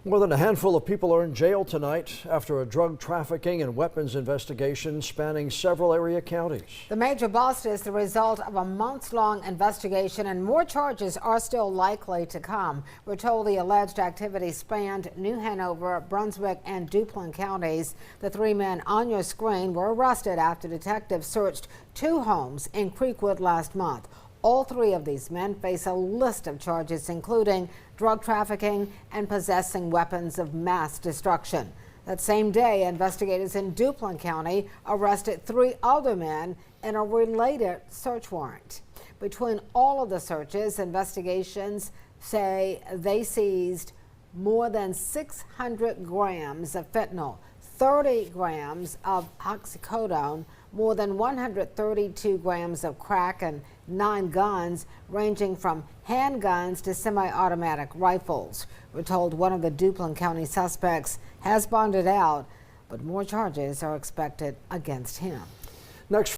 More than a handful of people are in jail tonight after a drug trafficking and weapons investigation spanning several area counties. The major bust is the result of a months-long investigation, and more charges are still likely to come. We're told the alleged activity spanned New Hanover, Brunswick, and Duplin counties. The three men on your screen were arrested after detectives searched two homes in Creekwood last month. All three of these men face a list of charges, including drug trafficking and possessing weapons of mass destruction. That same day, investigators in Duplin County arrested three other men in a related search warrant. Between all of the searches, investigations say they seized more than 600 grams of fentanyl, 30 grams of oxycodone, more than 132 grams of crack, and 9 guns ranging from handguns to semi-automatic rifles. We're told one of the Duplin County suspects has bonded out, but more charges are expected against him. Next.